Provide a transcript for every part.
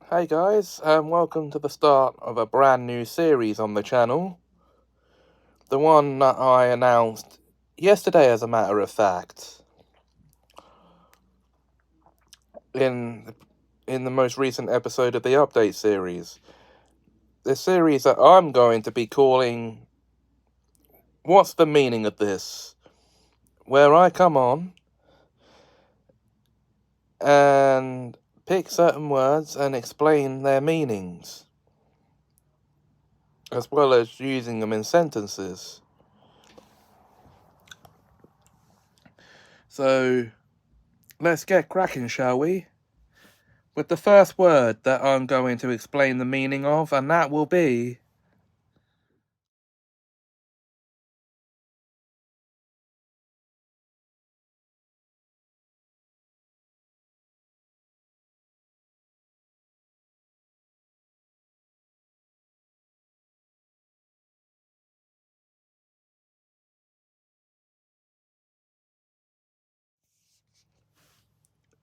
Hey guys, welcome to the start of a brand new series on the channel. The one that I announced yesterday, as a matter of fact, in the most recent episode of the update series. The series that I'm going to be calling What's the Meaning of This? Where I come on and pick certain words and explain their meanings, as well as using them in sentences. So, let's get cracking, shall we? With the first word that I'm going to explain the meaning of, and that will be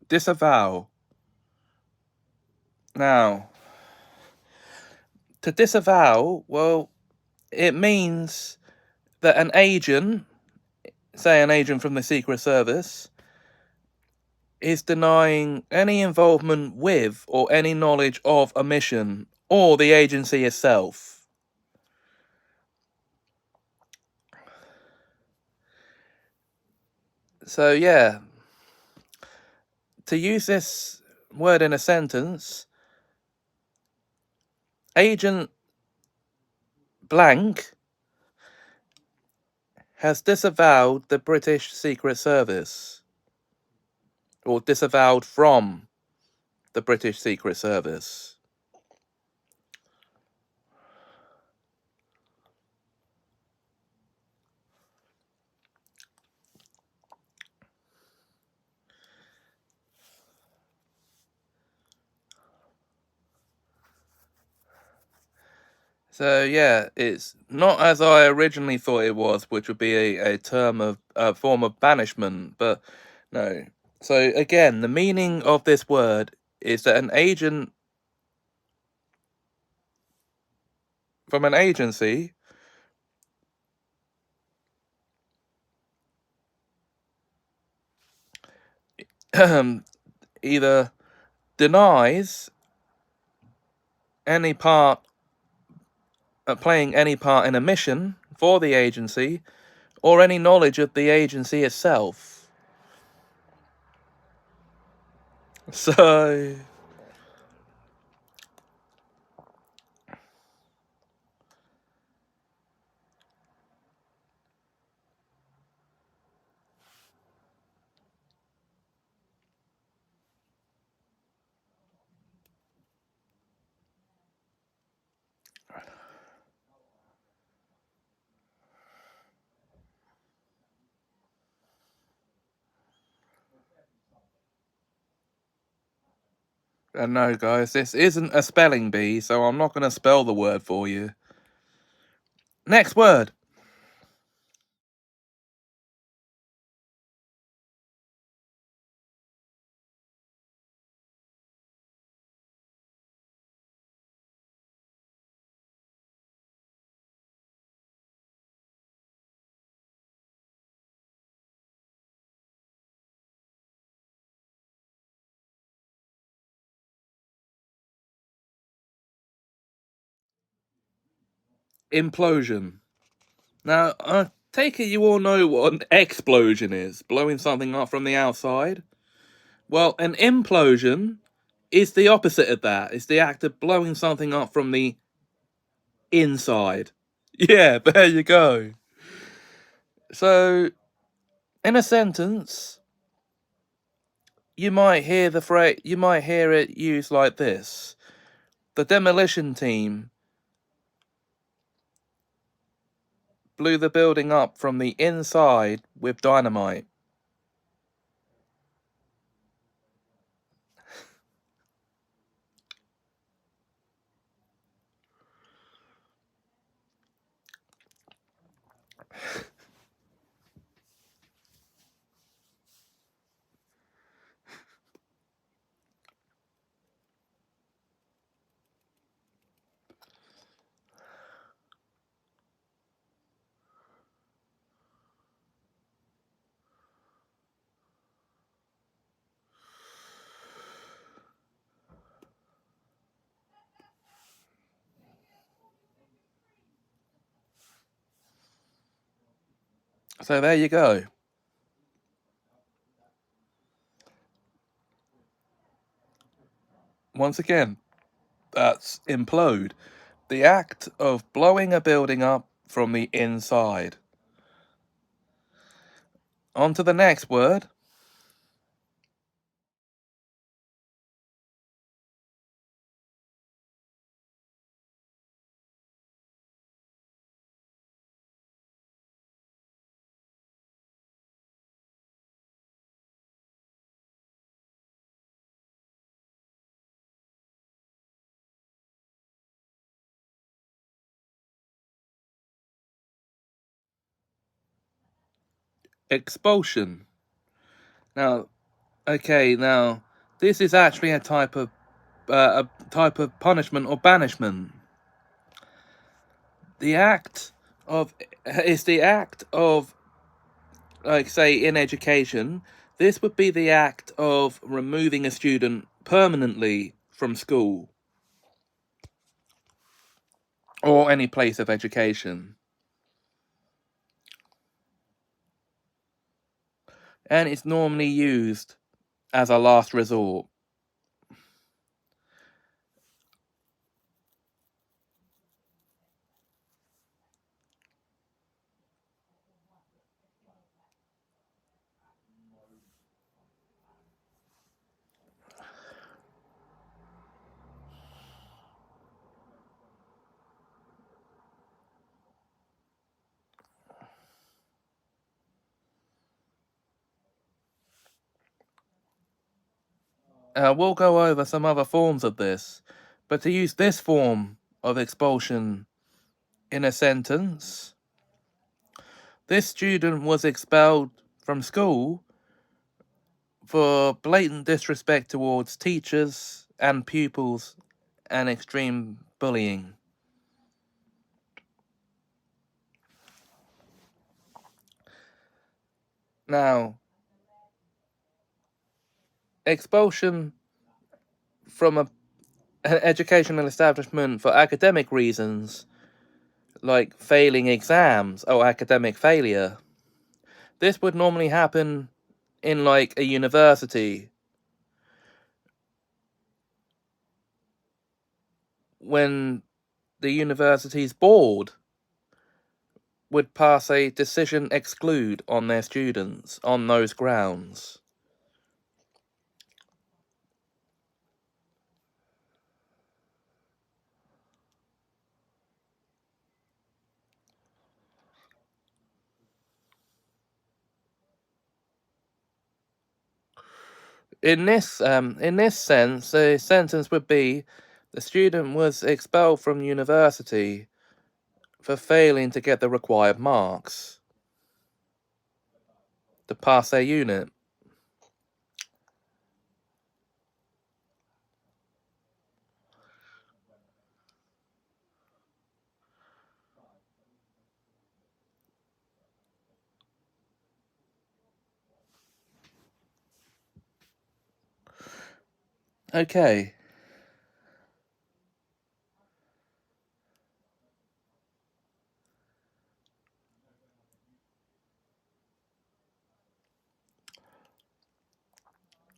disavow. Now, to disavow, well, it means that an agent, say an agent from the Secret Service, is denying any involvement with or any knowledge of a mission or the agency itself. So, yeah, to use this word in a sentence, Agent blank has disavowed the British Secret Service, or disavowed from the British Secret Service. So yeah, it's not as I originally thought it was, which would be a form of banishment, but no. So again, the meaning of this word is that an agent from an agency either denies any part playing any part in a mission for the agency or any knowledge of the agency itself. So no, guys, this isn't a spelling bee, so I'm not going to spell the word for you. Next word. Implosion. Now, I take it you all know what an explosion is, blowing something up from the outside. Well, an implosion is the opposite of that. It's the act of blowing something up from the inside. Yeah, there you go. So, in a sentence, you might hear it used like this: the demolition team blew the building up from the inside with dynamite. So there you go. Once again, that's implode. The act of blowing a building up from the inside. On to the next word. Expulsion. Now, now this is actually a type of punishment or banishment. The act of is the act of, like, say, in education, this would be the act of removing a student permanently from school or any place of education. And it's normally used as a last resort. We'll go over some other forms of this, but to use this form of expulsion in a sentence, this student was expelled from school for blatant disrespect towards teachers and pupils and extreme bullying. Now, expulsion from an educational establishment for academic reasons, like failing exams or academic failure, this would normally happen in, like, a university when the university's board would pass a decision exclude on their students on those grounds. In this sense, the sentence would be the student was expelled from university for failing to get the required marks to pass their unit. Okay.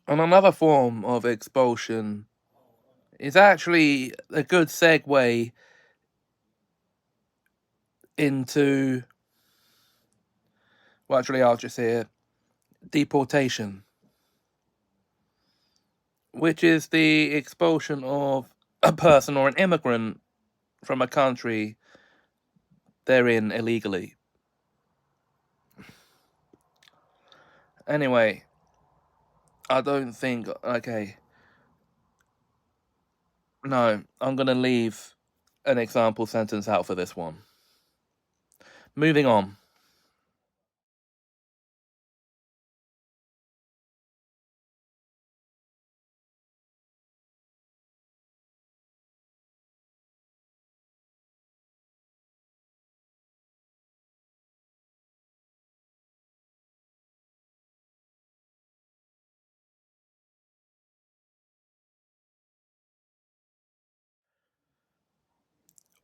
And another form of expulsion is actually a good segue into, well, actually, I'll just say it, deportation, which is the expulsion of a person or an immigrant from a country they're in illegally. Anyway, I don't think. Okay. No, I'm going to leave an example sentence out for this one. Moving on.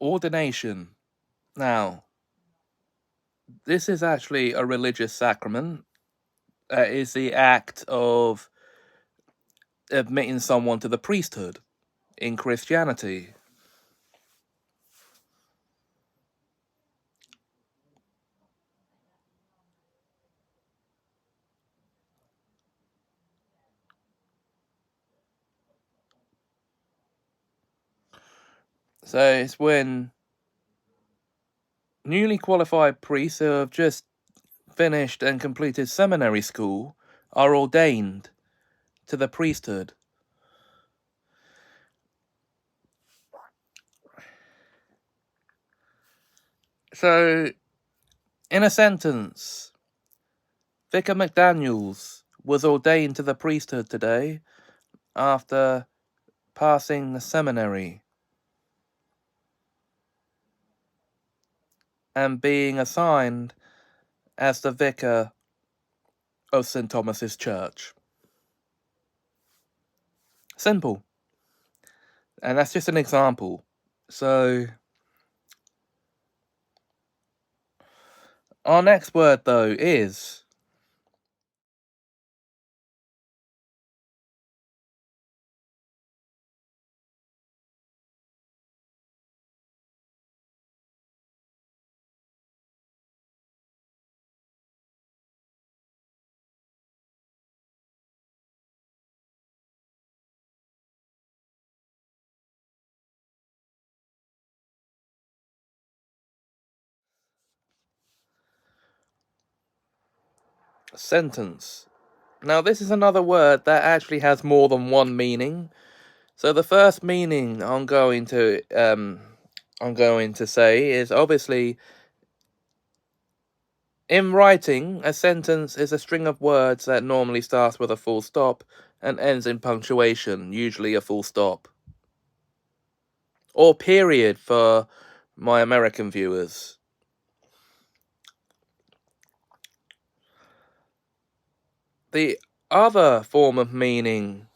Ordination. Now, this is actually a religious sacrament. It is the act of admitting someone to the priesthood in Christianity. So it's when newly qualified priests who have just finished and completed seminary school are ordained to the priesthood. So, in a sentence, Vicar McDaniels was ordained to the priesthood today after passing the seminary and being assigned as the vicar of St. Thomas's Church. Simple. And that's just an example. So, our next word, though, is sentence. Now, this is another word that actually has more than one meaning. So the first meaning I'm going to say is obviously, in writing, a sentence is a string of words that normally starts with a full stop and ends in punctuation, usually a full stop. Or period for my American viewers. The other form of meaning.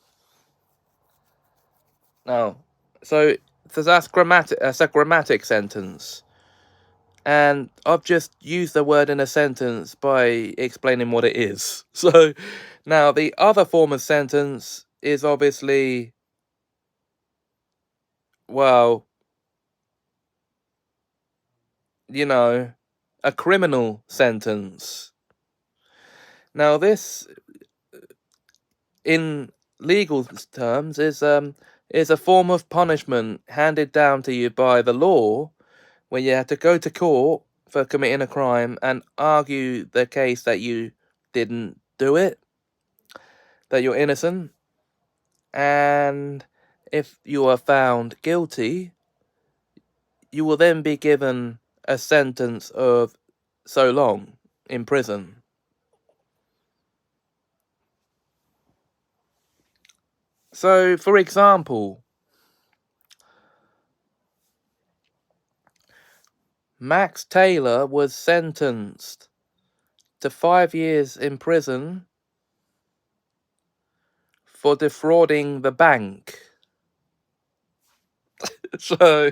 No. So that's a grammatic sentence. And I've just used the word in a sentence by explaining what it is. So now the other form of sentence is obviously, well, a criminal sentence. Now this, in legal terms, is a form of punishment handed down to you by the law, where you have to go to court for committing a crime and argue the case that you didn't do it, that you're innocent, and if you are found guilty, you will then be given a sentence of so long in prison. So, for example, Max Taylor was sentenced to 5 years in prison for defrauding the bank. So,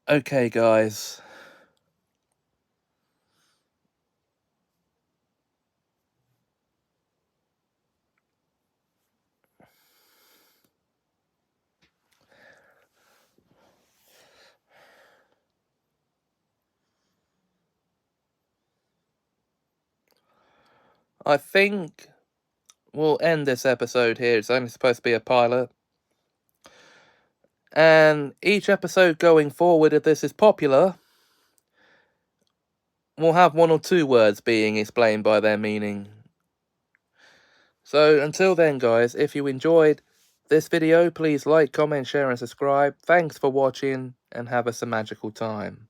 okay, guys. I think we'll end this episode here. It's only supposed to be a pilot. And each episode going forward, if this is popular, will have 1 or 2 words being explained by their meaning. So until then, guys, if you enjoyed this video, please like, comment, share and subscribe. Thanks for watching and have a magical time.